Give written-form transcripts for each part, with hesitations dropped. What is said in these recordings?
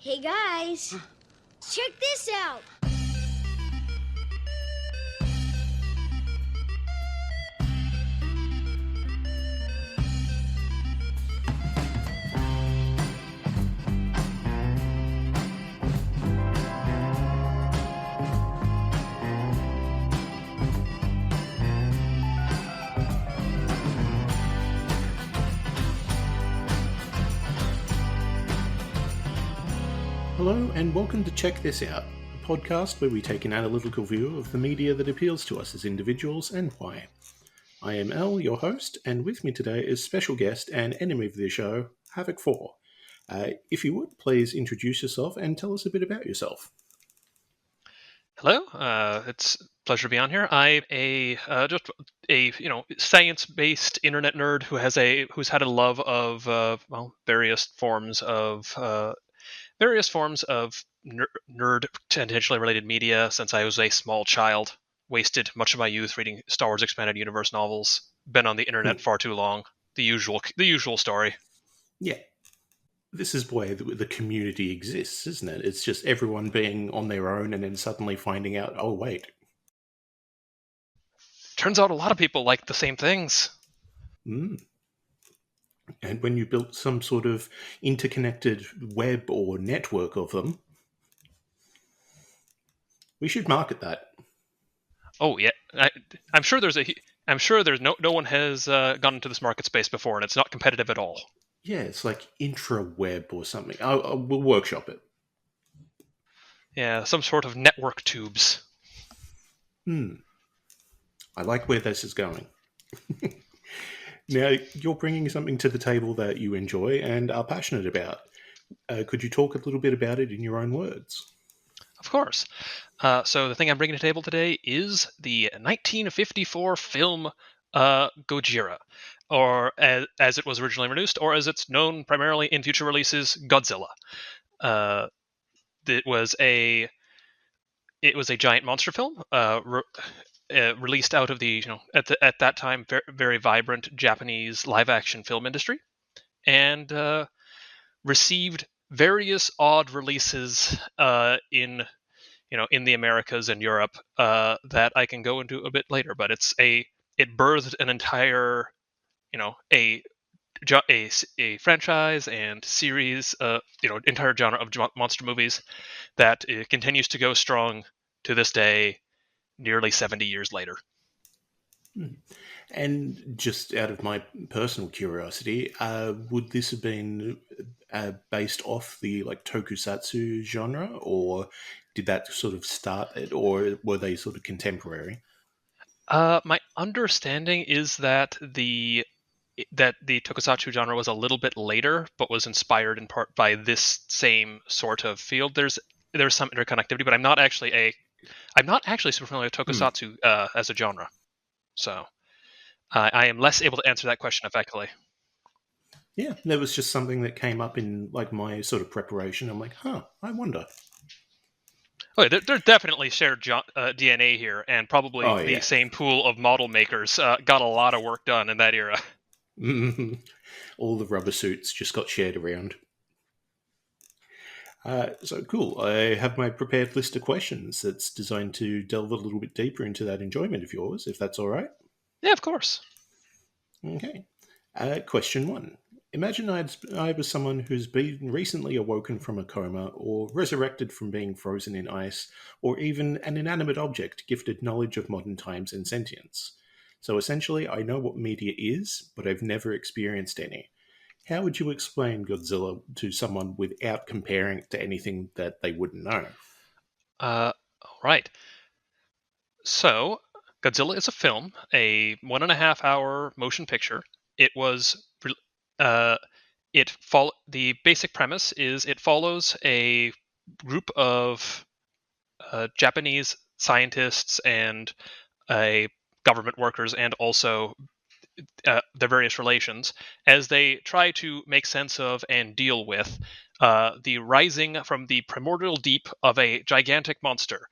Hey guys, check this out. Hello and welcome to Check This Out, a podcast where we take an analytical view of the media that appeals to us as individuals and why. I am L, your host, and with me today is special guest and enemy of the show, Havok4. If you would, please introduce yourself and tell us a bit about yourself. Hello, it's a pleasure to be on here. I'm just a science-based internet nerd who's had a love of various forms of nerd tangentially related media since I was a small child. Wasted much of my youth reading Star Wars Expanded Universe novels. Been on the internet far too long. The usual story. Yeah, this is where the community exists, isn't it? It's just everyone being on their own and then suddenly finding out, oh wait. Turns out a lot of people like the same things. And when you built some sort of interconnected web or network of them, we should market that. Oh yeah, I'm sure there's no one has gone into this market space before, and it's not competitive at all. Yeah, it's like intraweb or something. We'll workshop it. Yeah, some sort of network tubes. I like where this is going. Now, you're bringing something to the table that you enjoy and are passionate about. Could you talk a little bit about it in your own words? Of course. So the thing I'm bringing to the table today is the 1954 film Gojira, or as it was originally released, or as it's known primarily in future releases, Godzilla. It was a giant monster film, released out of the at that time very, very vibrant Japanese live action film industry, and received various odd releases in the Americas and Europe that I can go into a bit later. But it birthed an entire a franchise and series, entire genre of monster movies that continues to go strong to this day, nearly 70 years later. And just out of my personal curiosity, would this have been based off the tokusatsu genre, or did that sort of start it, or were they sort of contemporary? My understanding is that the tokusatsu genre was a little bit later, but was inspired in part by this same sort of field. There's some interconnectivity, but I'm not actually super familiar with tokusatsu as a genre, so I am less able to answer that question effectively. Yeah, that was just something that came up in my sort of preparation. I'm like, I wonder. Oh, there's definitely shared DNA here, and probably the same pool of model makers got a lot of work done in that era. All the rubber suits just got shared around. So cool. I have my prepared list of questions that's designed to delve a little bit deeper into that enjoyment of yours, if that's all right. Yeah, of course. Okay. Question 1. Imagine I was someone who's been recently awoken from a coma or resurrected from being frozen in ice, or even an inanimate object gifted knowledge of modern times and sentience. So essentially, I know what media is, but I've never experienced any. How would you explain Godzilla to someone without comparing it to anything that they wouldn't know? All right. So, Godzilla is a film, a 1.5 hour motion picture. It was the basic premise is it follows a group of Japanese scientists and government workers, and also their various relations, as they try to make sense of and deal with the rising from the primordial deep of a gigantic monster,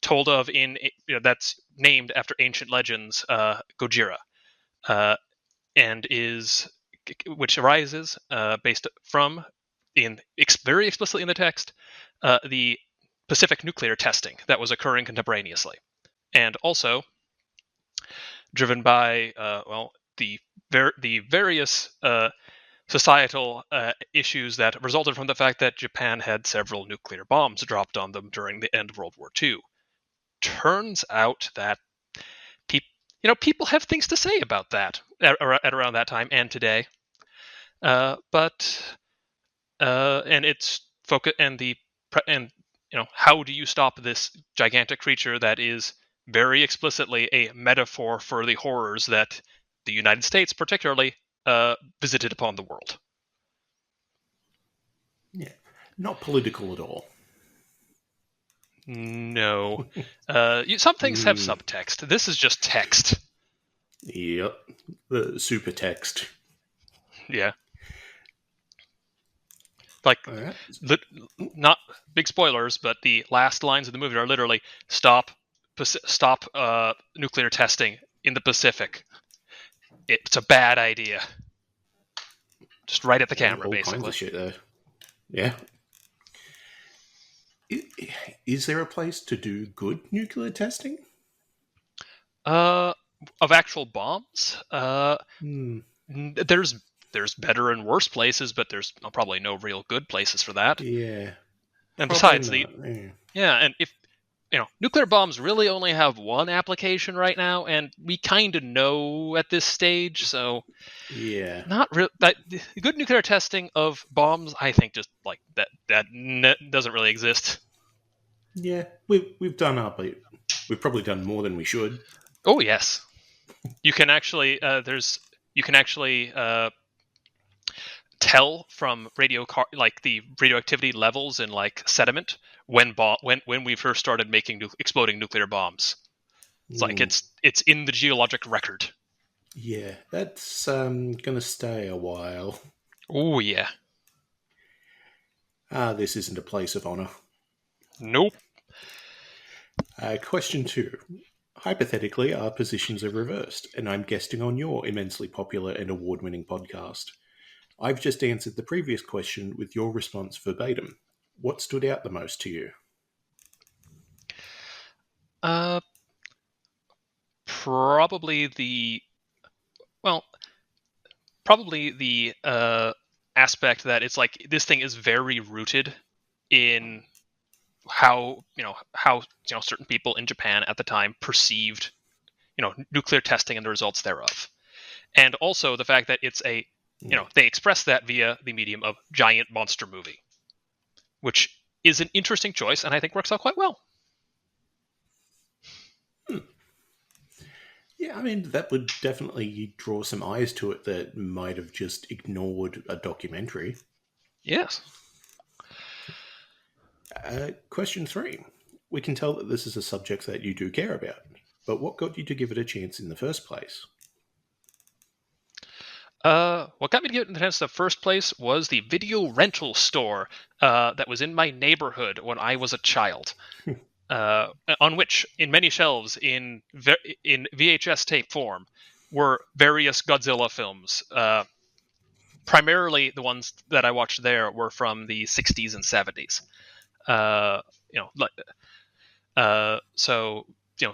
told of in that's named after ancient legends, Gojira, and which arises based from very explicitly in the text, the Pacific nuclear testing that was occurring contemporaneously, and also driven by the various societal issues that resulted from the fact that Japan had several nuclear bombs dropped on them during the end of World War II. Turns out that people have things to say about that at around that time and today. But and it's focus and how do you stop this gigantic creature that is very explicitly a metaphor for the horrors that the United States particularly visited upon the world. Yeah, not political at all. No. Some things have subtext. This is just text. Yep. The super text. Yeah. Like, right. Not big spoilers, but the last lines of the movie are literally, stop nuclear testing in the Pacific. It's a bad idea. Just right at the camera, all basically. Kinds of shit there. Yeah. Is there a place to do good nuclear testing? Of actual bombs? There's better and worse places, but there's probably no real good places for that. Yeah. And besides, and if nuclear bombs really only have one application right now, and we kind of know at this stage, so yeah, not real. Good nuclear testing of bombs, I think, just like that doesn't really exist. Yeah, we've done our bit. We've probably done more than we should. Oh yes, you can actually tell from the radioactivity levels in like sediment when we first started making exploding nuclear bombs. It's like it's in the geologic record. Yeah, that's gonna stay a while. Oh yeah. This isn't a place of honor. Nope. Question 2. Hypothetically, our positions are reversed, and I'm guesting on your immensely popular and award-winning podcast. I've just answered the previous question with your response verbatim. What stood out the most to you? Probably the aspect that it's like this thing is very rooted in how certain people in Japan at the time perceived nuclear testing and the results thereof, and also the fact that it's they express that via the medium of giant monster movie, which is an interesting choice and I think works out quite well. Yeah, I mean, that would definitely draw some eyes to it that might have just ignored a documentary. Yes. Question 3. We can tell that this is a subject that you do care about, but what got you to give it a chance in the first place? What got me to give it a chance in the first place was the video rental store that was in my neighborhood when I was a child. On which, in many shelves in VHS tape form, were various Godzilla films. Primarily, the ones that I watched there were from the 60s and 70s. So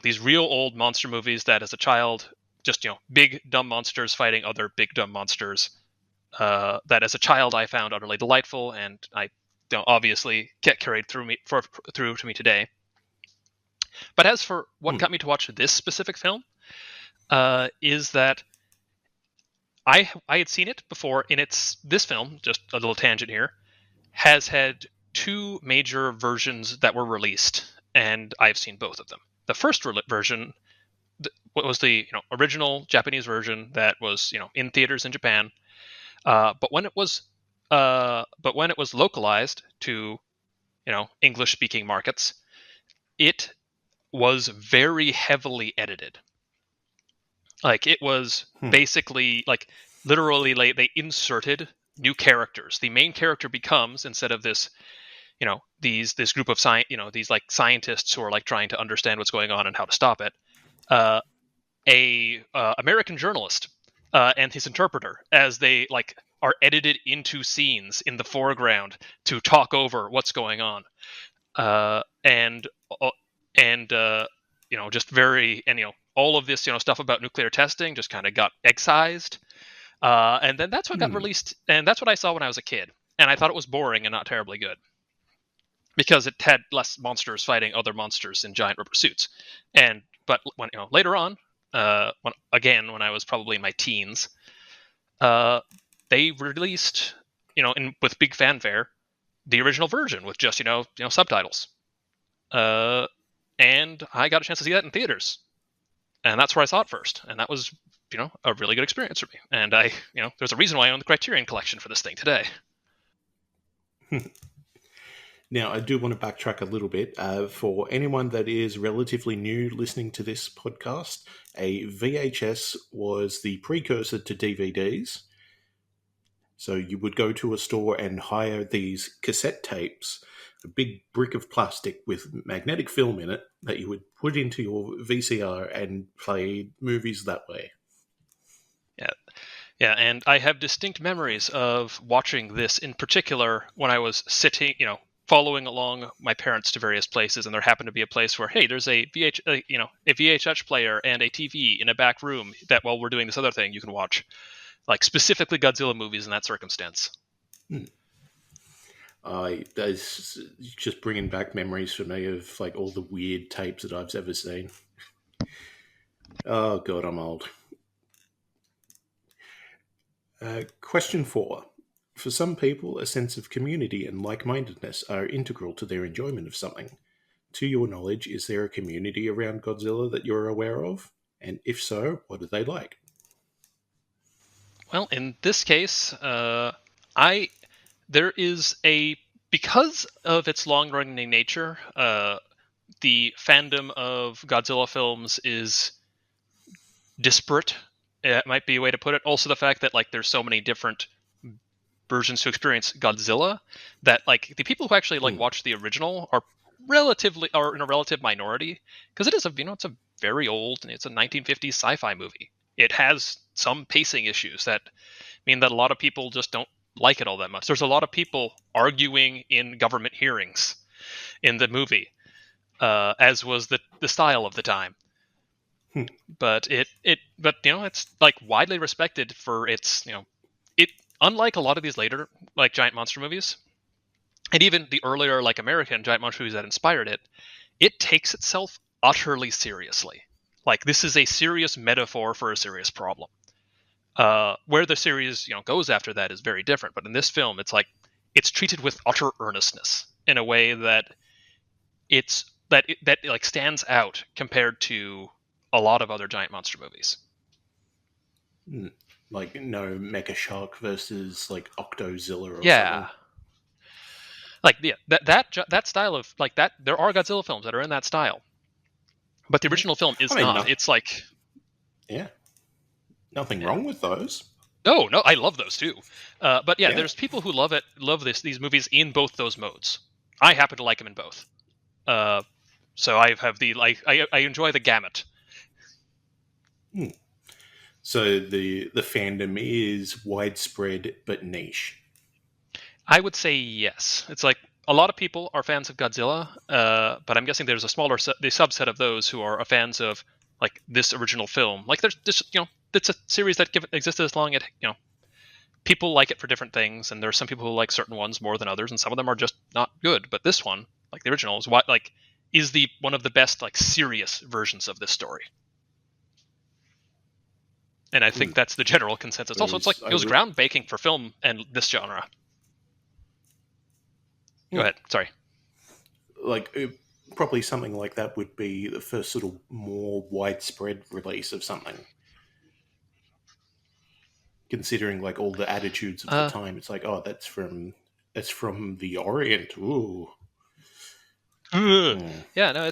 these real old monster movies that, as a child, just big dumb monsters fighting other big dumb monsters. That, as a child, I found utterly delightful, and I obviously get carried through to me today. But as for what got me to watch this specific film, is that I had seen it before. This film, just a little tangent here, has had 2 major versions that were released, and I've seen both of them. The first version, what was the original Japanese version that was in theaters in Japan, but when it was localized to English speaking markets, it was very heavily edited. Like, it was basically literally they inserted new characters. The main character becomes, instead of this this group of these scientists who are trying to understand what's going on and how to stop it, a American journalist and his interpreter, as they are edited into scenes in the foreground to talk over what's going on, and just very, and all of this stuff about nuclear testing just kind of got excised, and then that's what got released, and that's what I saw when I was a kid, and I thought it was boring and not terribly good because it had less monsters fighting other monsters in giant rubber suits, but when later on, when I was probably in my teens, they released with big fanfare the original version with just subtitles, and I got a chance to see that in theaters, and that's where I saw it first, and that was a really good experience for me, and I there's a reason why I own the Criterion collection for this thing today. Now, I do want to backtrack a little bit. For anyone that is relatively new listening to this podcast, a VHS was the precursor to DVDs. So you would go to a store and hire these cassette tapes, a big brick of plastic with magnetic film in it that you would put into your VCR and play movies that way. Yeah, and I have distinct memories of watching this in particular when I was sitting, following along my parents to various places, and there happened to be a place where, hey, there's a VHS player and a TV in a back room that while we're doing this other thing, you can watch, like specifically Godzilla movies in that circumstance. That's just bringing back memories for me of like all the weird tapes that I've ever seen. Oh God, I'm old. Question 4. For some people, a sense of community and like-mindedness are integral to their enjoyment of something. To your knowledge, is there a community around Godzilla that you're aware of? And if so, what are they like? Well, in this case, because of its long-running nature, the fandom of Godzilla films is disparate. It might be a way to put it. Also, the fact that there's so many different versions to experience Godzilla that the people who actually watch the original are in a relative minority, because it is it's a very old, and it's a 1950s sci-fi movie. It has some pacing issues that mean that a lot of people just don't like it all that much. There's a lot of people arguing in government hearings in the movie, as was the style of the time. But it's widely respected for its it, unlike a lot of these later giant monster movies, and even the earlier American giant monster movies that inspired it, it takes itself utterly seriously. This is a serious metaphor for a serious problem. Where the series goes after that is very different, but in this film it's treated with utter earnestness in a way that stands out compared to a lot of other giant monster movies. No Mecha Shark versus Octozilla or something. That style of that. There are Godzilla films that are in that style, but the original film is not. It's nothing wrong with those. No, I love those too. But there's people who love these movies in both those modes. I happen to like them in both. So I have I enjoy the gamut. So the fandom is widespread but niche. I would say yes. It's a lot of people are fans of Godzilla, but I'm guessing there's a smaller the subset of those who are fans of this original film. There's just it's a series that existed as long as people like it for different things, and there are some people who like certain ones more than others, and some of them are just not good. But this one, the original, is the one of the best serious versions of this story. And I think that's the general consensus. Also, it was groundbreaking for film and this genre. Go ahead. Sorry. Probably something like that would be the first sort of more widespread release of something. Considering all the attitudes of the time, it's that's from the Orient. Ooh. Yeah, no,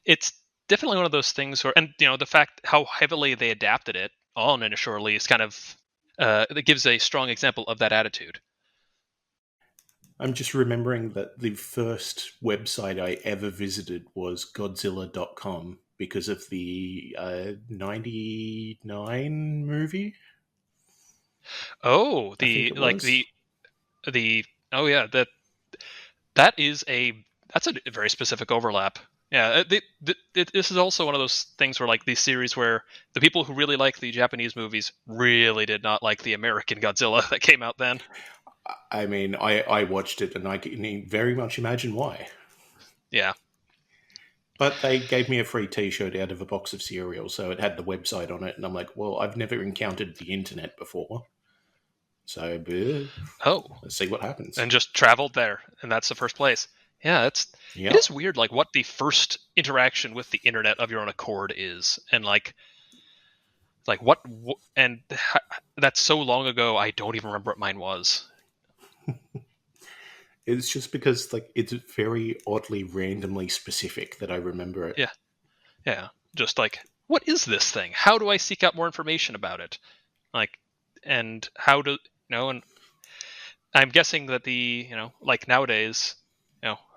it's definitely one of those things where, and the fact how heavily they adapted it on initially is kind of that gives a strong example of that attitude. I'm just remembering that the first website I ever visited was Godzilla.com because of the 99 movie. Oh, I think the it like was. the oh yeah, that's a very specific overlap. Yeah, this is also one of those things where like these series where the people who really like the Japanese movies really did not like the American Godzilla that came out then. I mean, I watched it and I can very much imagine why. Yeah. But they gave me a free T-shirt out of a box of cereal, so it had the website on it, and I'm like, well, I've never encountered the internet before, so Oh, let's see what happens. and just traveled there, and that's the first place. Yeah, it Yeah, is weird, like what the first interaction with the internet of your own accord is, and like what, and that's so long ago. I don't even remember what mine was. it's just because like it's very oddly randomly specific that I remember it. Yeah, yeah, just like what is this thing? How do I seek out more information about it? Like, and how do and I'm guessing that like nowadays,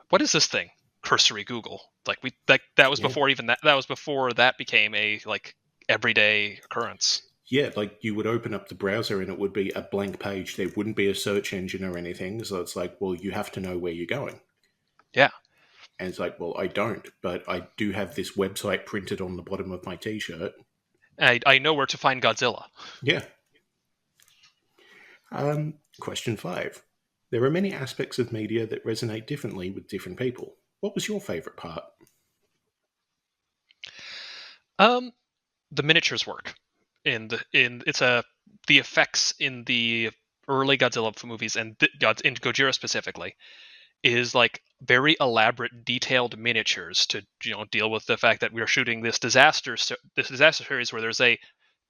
what is this thing? Cursory Google. Like that was Yeah, before even that was before that became a like everyday occurrence. yeah, like you would open up the browser and it would be a blank page. There wouldn't be a search engine or anything. So it's like, well, you have to know where you're going. Yeah. And it's like, well, I don't, but I do have this website printed on the bottom of my T-shirt. I know where to find Godzilla. Yeah. Question 5. There are many aspects of media that resonate differently with different people. What was your favourite part? Um the miniatures work in it's a the effects in the early Godzilla movies and in Gojira specifically is like very elaborate, detailed miniatures to deal with the fact that we are shooting this disaster series where there's a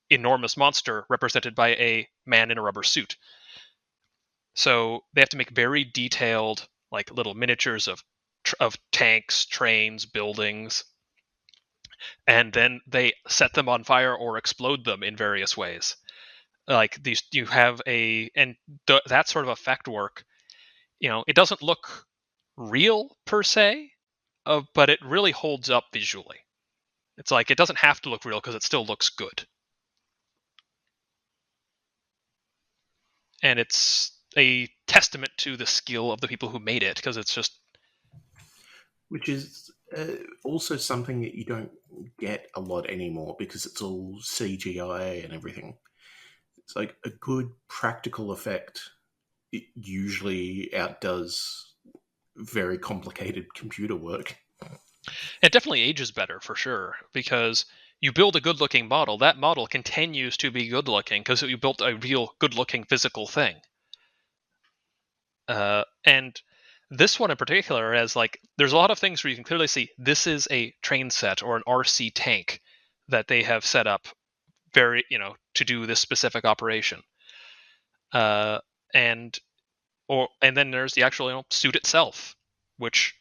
enormous monster represented by a man in a rubber suit. So they have to make very detailed, like little miniatures of tanks, trains, buildings, and then they set them on fire or explode them in various ways. Like these, you have that sort of effect work. It doesn't look real per se, but it really holds up visually. It's like it doesn't have to look real because it still looks good, and it's a testament to the skill of the people who made it because it's just Which is also something that you don't get a lot anymore because it's all CGI and everything. It's like a good practical effect. It usually outdoes very complicated computer work. it definitely ages better for sure because you build a good looking model, that model continues to be good looking because you built a real good looking physical thing. And this one in particular has like there's a lot of things where you can clearly see this is a train set or an RC tank that they have set up very to do this specific operation. uh, and and then there's the actual suit itself, which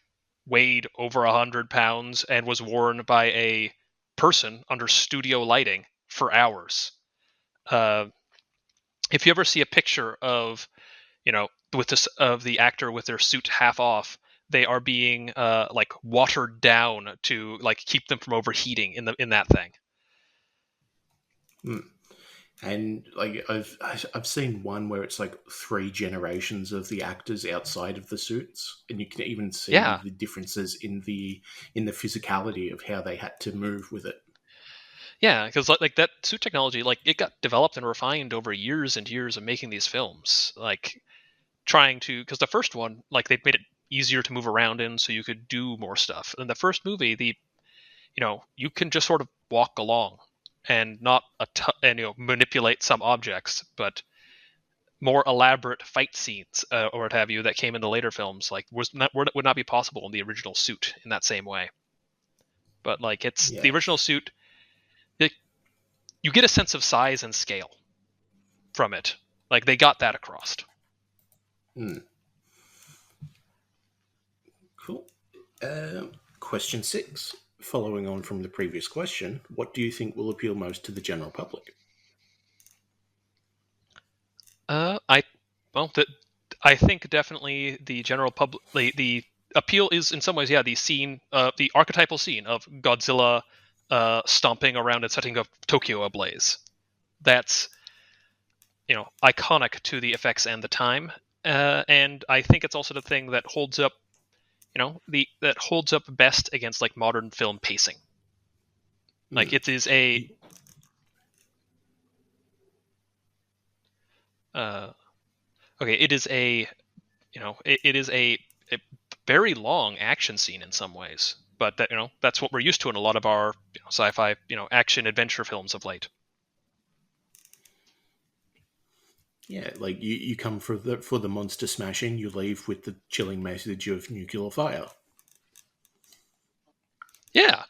weighed over 100 pounds and was worn by a person under studio lighting for hours. Uh, if you ever see a picture of with this of the actor with their suit half off, they are being like watered down to like keep them from overheating in that thing. Hmm. And like I've seen one where it's like 3 generations of the actors outside of the suits, and you can even see Yeah, the differences in the physicality of how they had to move with it. yeah, because like that suit technology, like it got developed and refined over years and years of making these films. Like trying to because the first one like they made it easier to move around in so you could do more stuff. In the first movie, you can just sort of walk along and not and manipulate some objects, but more elaborate fight scenes or what have you that came in the later films like would not be possible in the original suit in that same way. But like it's the Yeah. original suit, it, you get a sense of size and scale from it. Like they got that across. Hmm. Cool. Question 6. Following on from the previous question, what do you think will appeal most to the general public? I well that I think definitely the general public the appeal is in some ways the scene the archetypal scene of Godzilla stomping around and setting up Tokyo ablaze. That's iconic to the effects and the time, and I think it's also the thing that holds up, that holds up best against like modern film pacing. Like it is a it is a it is a very long action scene in some ways, but that's what we're used to in a lot of our sci-fi action adventure films of late. Yeah, like you come for the monster smashing, you leave with the chilling message of nuclear fire. Yeah.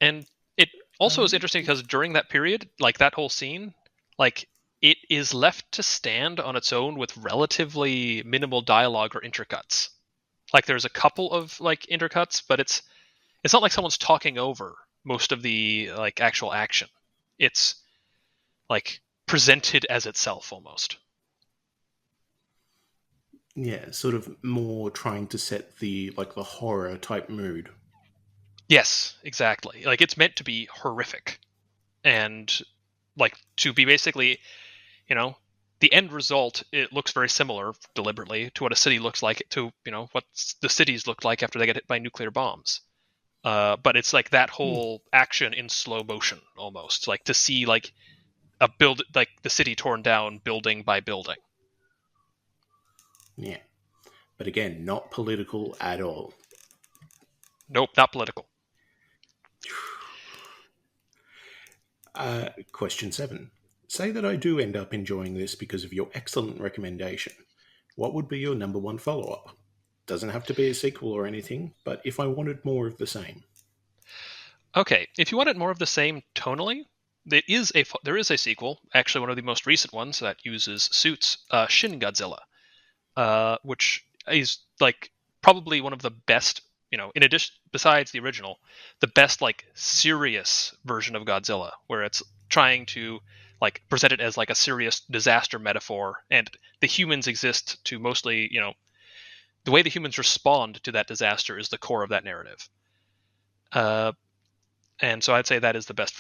And it also is interesting because during that period, like that whole scene, like it is left to stand on its own with relatively minimal dialogue or intercuts. Like there's a couple of like intercuts, but it's not like someone's talking over most of the like actual action. It's like presented as itself almost. Yeah, sort of more trying to set the horror type mood. Yes, exactly. Like it's meant to be horrific, and like to be basically, the end result, it looks very similar deliberately to what a city looks like, to what the cities look like after they get hit by nuclear bombs. But it's like that whole action in slow motion almost, like to see like like the city torn down building by building. Yeah, but again, not political at all. Nope, not political. Question 7. Say that I do end up enjoying this because of your excellent recommendation. What would be your number one follow-up? Doesn't have to be a sequel or anything, but if I wanted more of the same. Okay, if you wanted more of the same tonally, there is a sequel, actually one of the most recent ones that uses suits, Shin Godzilla, which is like probably one of the best, in addition, besides the original, the best like serious version of Godzilla, where it's trying to like present it as like a serious disaster metaphor, and the humans exist to mostly, the way the humans respond to that disaster is the core of that narrative. And so I'd say that is the best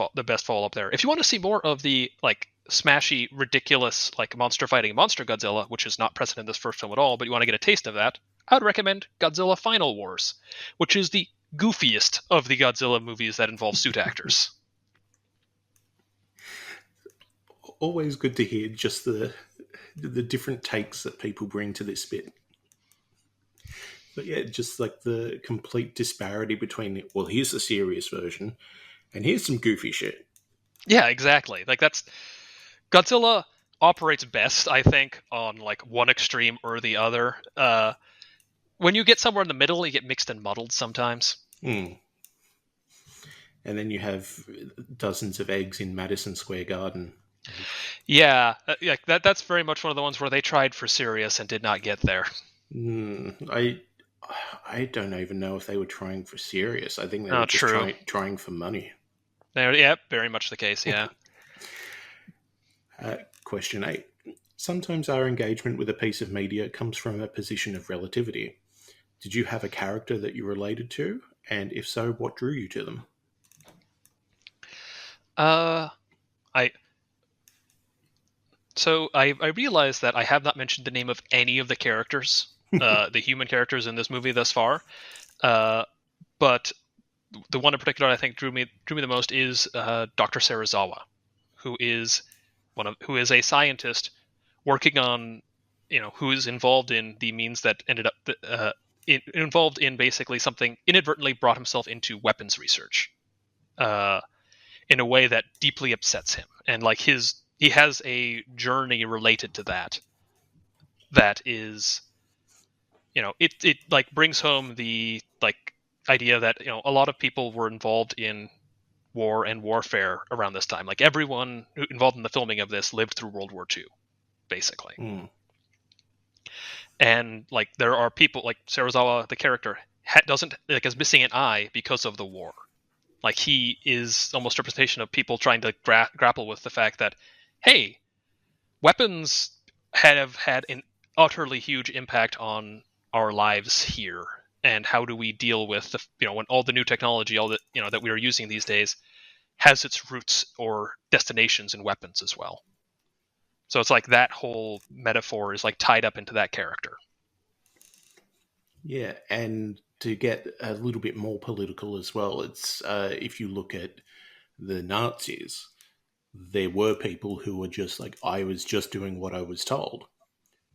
follow up there. If you want to see more of the like smashy, ridiculous, like monster fighting monster Godzilla, which is not present in this first film at all, but you want to get a taste of that, I would recommend Godzilla Final Wars, which is the goofiest of the Godzilla movies that involve suit actors. Always good to hear just the different takes that people bring to this bit. But yeah, just like the complete disparity between, well, here's the serious version, and here's some goofy shit. Yeah, exactly. Like that's Godzilla operates best, I think, on like one extreme or the other. When you get somewhere in the middle, you get mixed and muddled sometimes. And then you have dozens of eggs in Madison Square Garden. Yeah, that's very much one of the ones where they tried for serious and did not get there. I don't even know if they were trying for serious. I think they were just trying for money. Yeah, very much the case, yeah. Question 8. Sometimes our engagement with a piece of media comes from a position of relativity. Did you have a character that you related to? And if so, what drew you to them? I realized that I have not mentioned the name of any of the characters, the human characters in this movie thus far. But the one in particular I think drew me the most is Dr. Serizawa, who is a scientist working on, who is involved in the means that ended up involved in basically something, inadvertently brought himself into weapons research, in a way that deeply upsets him, and like he has a journey related to that is, it like brings home the like idea that a lot of people were involved in war and warfare around this time. Like everyone involved in the filming of this lived through World War II, basically. And like there are people like Serizawa, the character, is missing an eye because of the war. Like he is almost a representation of people trying to grapple with the fact that, hey, weapons have had an utterly huge impact on our lives here, and how do we deal with the when all the new technology, all that that we are using these days, has its roots or destinations in weapons as well. So it's like that whole metaphor is like tied up into that character. Yeah, and to get a little bit more political as well, it's if you look at the Nazis, there were people who were just like, I was just doing what I was told.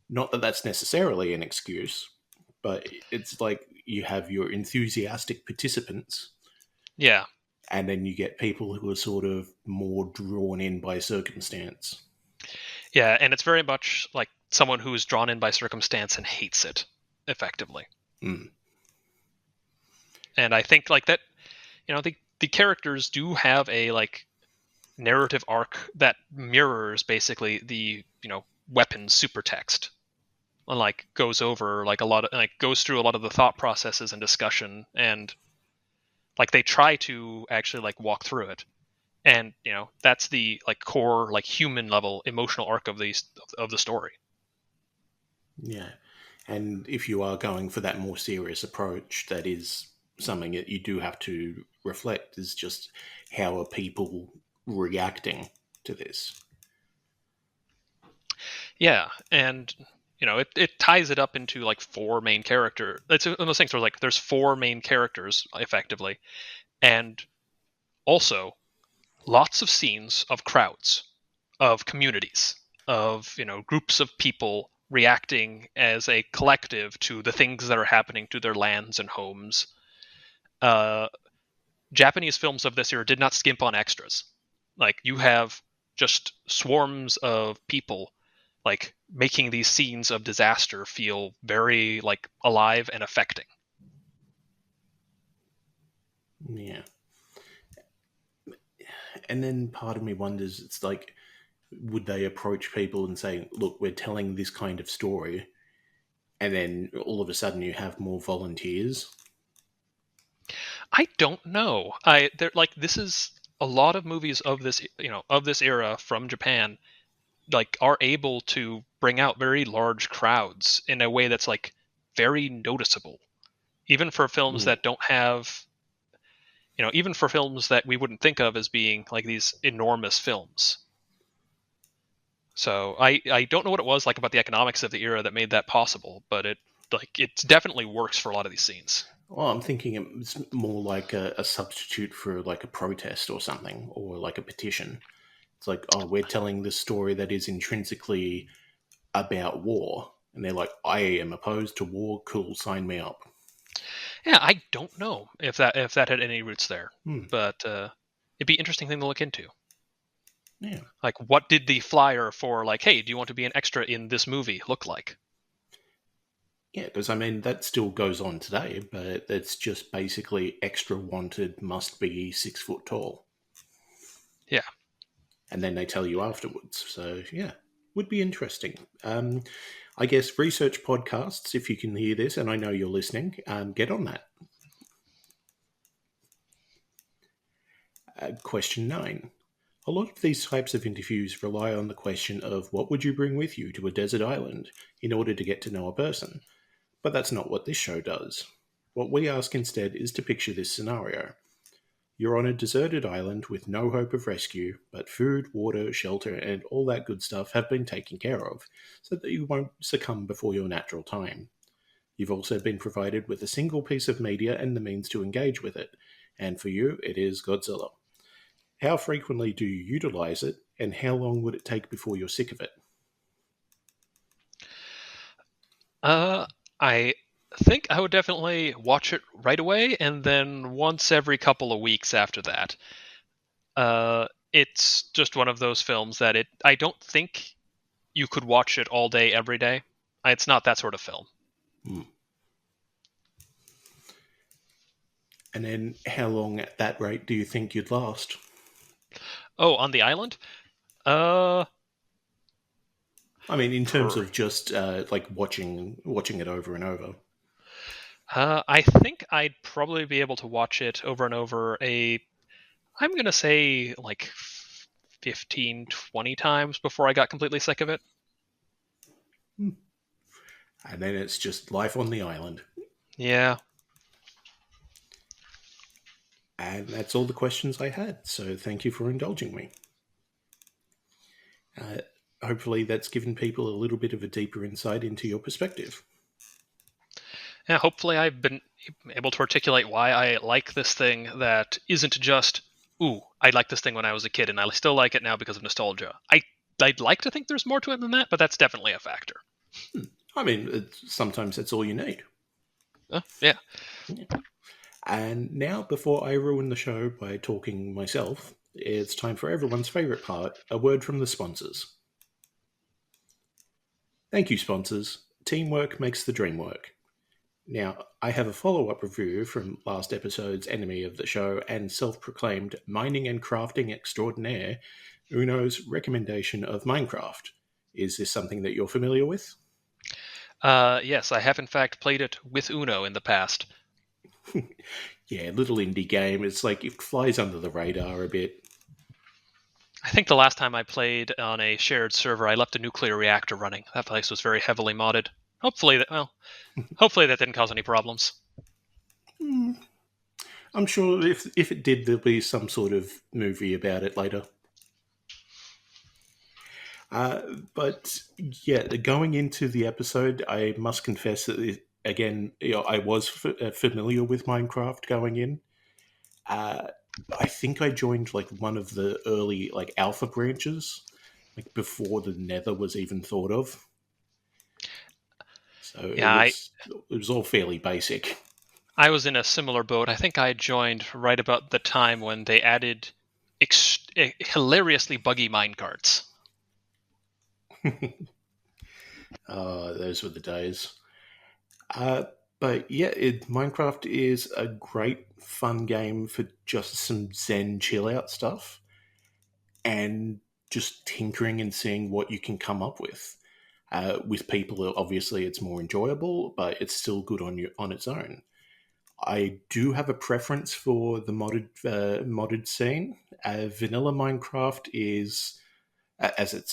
Not that that's necessarily an excuse, but it's like you have your enthusiastic participants, Yeah. and then you get people who are sort of more drawn in by circumstance. Yeah, and it's very much like someone who is drawn in by circumstance and hates it, effectively. Mm. And I think like that, the characters do have a like narrative arc that mirrors basically the weapons supertext, and like goes over like a lot of like goes through a lot of the thought processes and discussion, and like they try to actually like walk through it. And that's the like core like human level emotional arc of the story. Yeah. And if you are going for that more serious approach, that is something that you do have to reflect, is just how are people reacting to this. Yeah, and it ties it up into like four main characters. It's one of those things where like there's four main characters effectively, and also lots of scenes of crowds, of communities, of groups of people reacting as a collective to the things that are happening to their lands and homes. Japanese films of this era did not skimp on extras. Like you have just swarms of people like making these scenes of disaster feel very like alive and affecting. Yeah. And then part of me wonders, it's like, would they approach people and say, look, we're telling this kind of story, and then all of a sudden you have more volunteers? I don't know. This is a lot of movies of this of this era from Japan like are able to bring out very large crowds in a way that's like very noticeable, even for films that don't have even for films that we wouldn't think of as being like these enormous films. So I don't know what it was like about the economics of the era that made that possible, but it definitely works for a lot of these scenes. Well, I'm thinking it's more like a substitute for like a protest or something, or like a petition. It's like, oh, we're telling this story that is intrinsically about war. And they're like, I am opposed to war. Cool, sign me up. Yeah, I don't know if that had any roots there, Hmm. but it'd be an interesting thing to look into. Yeah. Like, what did the flyer for like, hey, do you want to be an extra in this movie look like? Yeah, because I mean, that still goes on today, but it's just basically extra wanted, must be 6 foot tall. Yeah. And then they tell you afterwards. So, yeah, would be interesting. I guess research podcasts, if you can hear this, and I know you're listening, get on that. Question 9. A lot of these types of interviews rely on the question of what would you bring with you to a desert island in order to get to know a person. But that's not what this show does. What we ask instead is to picture this scenario. You're on a deserted island with no hope of rescue, but food, water, shelter, and all that good stuff have been taken care of, so that you won't succumb before your natural time. You've also been provided with a single piece of media and the means to engage with it, and for you, it is Godzilla. How frequently do you utilize it, and how long would it take before you're sick of it? I think I would definitely watch it right away, and then once every couple of weeks after that. It's just one of those films that I don't think you could watch it all day, every day. It's not that sort of film. Hmm. And then how long at that rate do you think you'd last? Oh, on the island? I mean, in terms of just like watching it over and over. I think I'd probably be able to watch it over and over I'm going to say like 15, 20 times before I got completely sick of it. Hmm. And then it's just life on the island. Yeah. And that's all the questions I had, so thank you for indulging me. Hopefully that's given people a little bit of a deeper insight into your perspective. Yeah, hopefully I've been able to articulate why I like this thing that isn't just, ooh, I liked this thing when I was a kid and I still like it now because of nostalgia. I'd like to think there's more to it than that, but that's definitely a factor. I mean, sometimes that's all you need. Yeah. And now, before I ruin the show by talking myself, it's time for everyone's favourite part, a word from the sponsors. Thank you, sponsors. Teamwork makes the dream work. Now, I have a follow-up review from last episode's enemy of the show and self-proclaimed mining and crafting extraordinaire, Uno's recommendation of Minecraft. Is this something that you're familiar with? Yes, I have in fact played it with Uno in the past. Yeah, little indie game. It's like it flies under the radar a bit. I think the last time I played on a shared server, I left a nuclear reactor running. That place was very heavily modded. Hopefully that didn't cause any problems. I'm sure if it did, there'll be some sort of movie about it later. But yeah, going into the episode, I must confess that again, I was familiar with Minecraft going in. I think I joined like one of the early like alpha branches, like before the Nether was even thought of. So Yeah, it was all fairly basic. I was in a similar boat. I think I joined right about the time when they added hilariously buggy minecarts. Those were the days. But yeah, Minecraft is a great fun game for just some zen chill out stuff and just tinkering and seeing what you can come up with. With people, obviously, it's more enjoyable, but it's still good on its own. I do have a preference for the modded scene. Vanilla Minecraft is, as it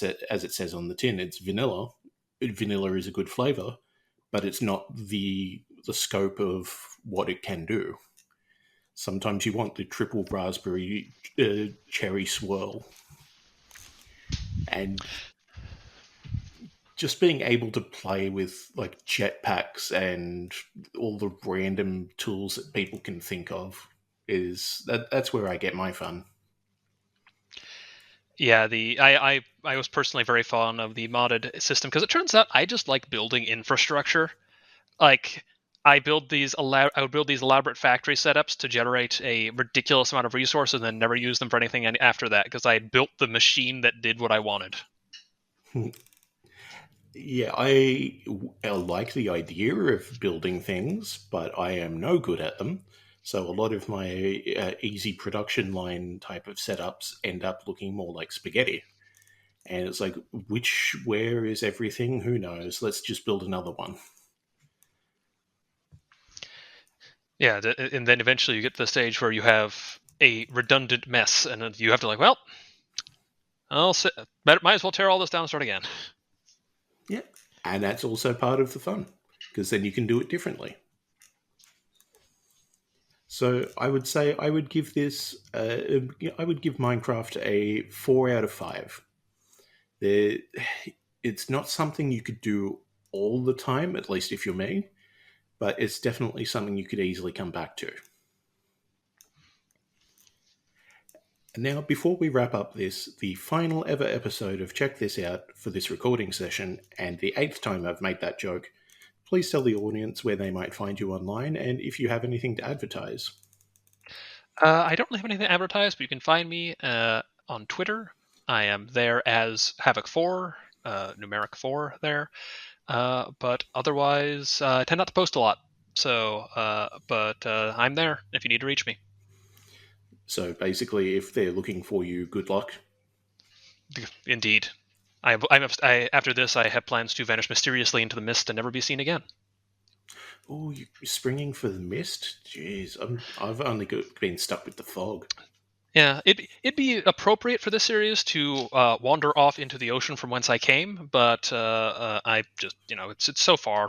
says on the tin, it's vanilla. Vanilla is a good flavor, but it's not the scope of what it can do. Sometimes you want the triple raspberry cherry swirl, and just being able to play with like jetpacks and all the random tools that people can think of that's where I get my fun. Yeah, I was personally very fond of the modded system because it turns out I just like building infrastructure. Like I would build these elaborate factory setups to generate a ridiculous amount of resources and then never use them for anything after that because I had built the machine that did what I wanted. Yeah, I like the idea of building things, but I am no good at them. So a lot of my easy production line type of setups end up looking more like spaghetti. And it's like, where is everything? Who knows? Let's just build another one. Yeah, and then eventually you get to the stage where you have a redundant mess, and then you have to well, might as well tear all this down and start again. Yeah, and that's also part of the fun because then you can do it differently. So I would say I would give this. I would give Minecraft a 4 out of 5. It's not something you could do all the time, at least if you're me, but it's definitely something you could easily come back to. Now, before we wrap up the final ever episode of Check This Out for this recording session, and the 8th time I've made that joke, please tell the audience where they might find you online and if you have anything to advertise. I don't really have anything to advertise, but you can find me on Twitter. I am there as Havok4, numeric 4 there. But otherwise, I tend not to post a lot. So, but I'm there if you need to reach me. So basically, if they're looking for you, good luck. Indeed. After this, I have plans to vanish mysteriously into the mist and never be seen again. Oh, you're springing for the mist? Jeez, I've only been stuck with the fog. Yeah, it'd be appropriate for this series to wander off into the ocean from whence I came, but I just it's so far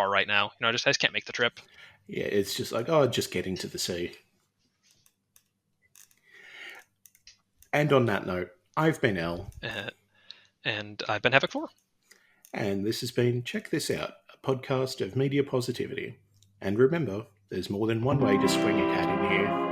right now. I just can't make the trip. Yeah, it's just like just getting to the sea. And on that note, I've been L. And I've been Havok4. And this has been Check This Out, a podcast of media positivity. And remember, there's more than one way to spring a cat in here.